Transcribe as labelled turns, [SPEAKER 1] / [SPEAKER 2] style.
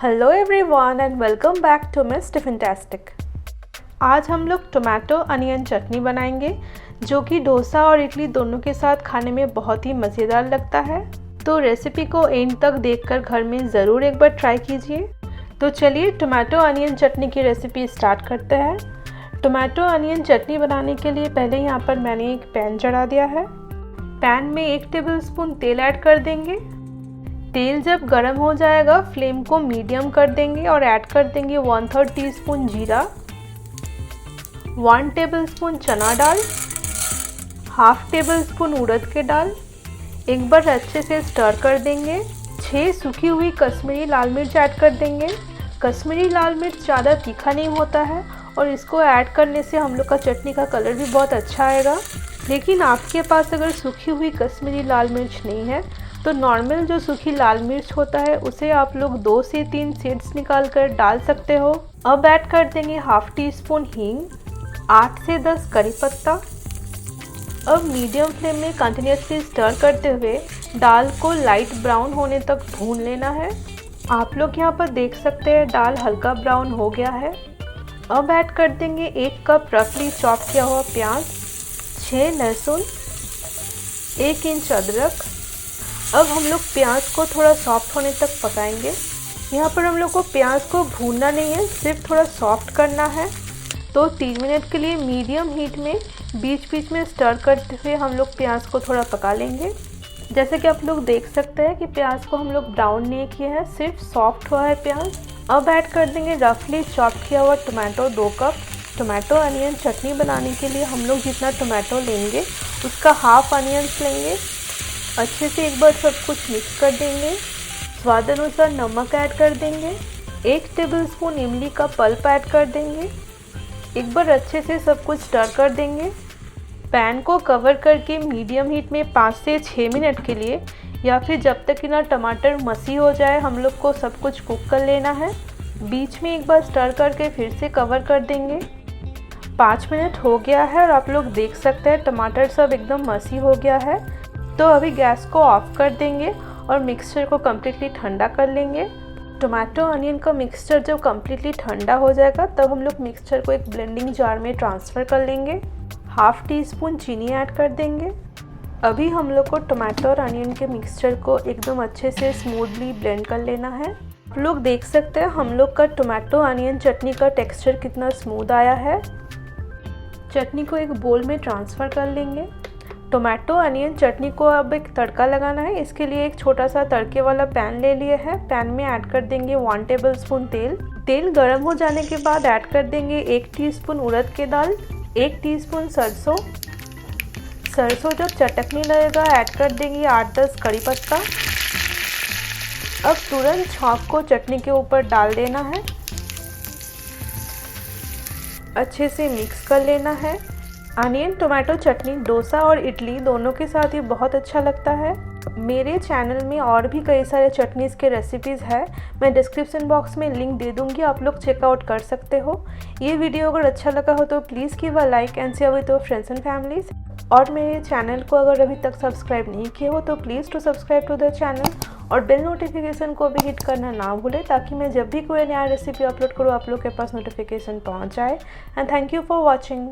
[SPEAKER 1] Hello everyone and welcome back to miss Tiffintastic. आज हम लोग टोमेटो अनियन चटनी बनाएंगे जो कि डोसा और इडली दोनों के साथ खाने में बहुत ही मज़ेदार लगता है। तो रेसिपी को एंड तक देखकर घर में ज़रूर एक बार ट्राई कीजिए। तो चलिए टोमेटो अनियन चटनी की रेसिपी स्टार्ट करते हैं। टोमेटो अनियन चटनी बनाने के लिए पहले यहाँ पर मैंने एक पैन चढ़ा दिया है। पैन में 1 टेबलस्पून तेल ऐड कर देंगे। तेल जब गर्म हो जाएगा फ्लेम को मीडियम कर देंगे और ऐड कर देंगे 1/3 टीस्पून जीरा, 1 टेबलस्पून चना दाल, हाफ टेबलस्पून उड़द के दाल। एक बार अच्छे से स्टर कर देंगे। 6 सूखी हुई कश्मीरी लाल मिर्च ऐड कर देंगे। कश्मीरी लाल मिर्च ज़्यादा तीखा नहीं होता है और इसको ऐड करने से हम लोग का चटनी का कलर भी बहुत अच्छा आएगा। लेकिन आपके पास अगर सूखी हुई कश्मीरी लाल मिर्च नहीं है तो नॉर्मल जो सूखी लाल मिर्च होता है उसे आप लोग 2 से 3 सीड्स निकाल कर डाल सकते हो। अब ऐड कर देंगे हाफ टी स्पून हींग, 8 से 10 करी पत्ता। अब मीडियम फ्लेम में कंटिन्यूसली स्टर करते हुए दाल को लाइट ब्राउन होने तक भून लेना है। आप लोग यहाँ पर देख सकते हैं दाल हल्का ब्राउन हो गया है। अब ऐड कर देंगे 1 कप रफली चॉप किया हुआ प्याज, 6 लहसुन, 1 इंच अदरक। अब हम लोग प्याज को थोड़ा सॉफ्ट होने तक पकाएंगे। यहाँ पर हम लोग को प्याज को भूनना नहीं है, सिर्फ थोड़ा सॉफ्ट करना है। तो 3 मिनट के लिए मीडियम हीट में बीच बीच में स्टर करते हुए हम लोग प्याज को थोड़ा पका लेंगे। जैसे कि आप लोग देख सकते हैं कि प्याज को हम लोग ब्राउन नहीं किए हैं, सिर्फ सॉफ्ट हुआ है प्याज। अब ऐड कर देंगे रफली चॉप किया हुआ टोमेटो 2 कप। टोमेटो अनियन चटनी बनाने के लिए हम लोग जितना टोमेटो लेंगे उसका हाफ अनियंस लेंगे। अच्छे से एक बार सब कुछ मिक्स कर देंगे। स्वाद अनुसार नमक ऐड कर देंगे। 1 टेबलस्पून इमली का पल्प ऐड कर देंगे। एक बार अच्छे से सब कुछ स्टर कर देंगे। पैन को कवर करके मीडियम हीट में 5 से 6 मिनट के लिए या फिर जब तक कि ना टमाटर मसी हो जाए हम लोग को सब कुछ कुक कर लेना है। बीच में एक बार स्टर करके फिर से कवर कर देंगे। 5 मिनट हो गया है और आप लोग देख सकते हैं टमाटर सब एकदम मसी हो गया है। तो अभी गैस को ऑफ कर देंगे और मिक्सचर को कम्प्लीटली ठंडा कर लेंगे। टोमेटो अनियन का मिक्सचर जब कम्प्लीटली ठंडा हो जाएगा तब हम लोग मिक्सचर को एक ब्लेंडिंग जार में ट्रांसफ़र कर लेंगे। हाफ टी स्पून चीनी ऐड कर देंगे। अभी हम लोग को टोमेटो और अनियन के मिक्सचर को एकदम अच्छे से स्मूथली ब्लेंड कर लेना है। आप लोग देख सकते हैं हम लोग का टोमेटो अनियन चटनी का टेक्सचर कितना स्मूथ आया है। चटनी को एक बोल में ट्रांसफ़र कर लेंगे। टोमेटो अनियन चटनी को अब एक तड़का लगाना है। इसके लिए एक छोटा सा तड़के वाला पैन ले लिए है। पैन में ऐड कर देंगे 1 टेबलस्पून तेल। तेल गर्म हो जाने के बाद ऐड कर देंगे 1 टीस्पून उड़द के दाल, 1 टीस्पून सरसों। सरसों जब चटकने लगेगा ऐड कर देंगे 8-10 करी पत्ता। अब तुरंत छौंक को चटनी के ऊपर डाल देना है। अच्छे से मिक्स कर लेना है। अनियन टोमेटो चटनी डोसा और इडली दोनों के साथ ही बहुत अच्छा लगता है। मेरे चैनल में और भी कई सारे चटनीज़ के रेसिपीज़ है, मैं डिस्क्रिप्शन बॉक्स में लिंक दे दूँगी, आप लोग चेकआउट कर सकते हो। ये वीडियो अगर अच्छा लगा हो तो please give a like and share with your friends and families. और मेरे चैनल को अगर अभी तक सब्सक्राइब नहीं किए हो तो please to subscribe to the channel और बेल नोटिफिकेशन को भी हिट करना ना भूलें ताकि मैं जब भी कोई नया रेसिपी अपलोड करूँ आप लोग के पास नोटिफिकेशन पहुँच जाए। And thank you for watching.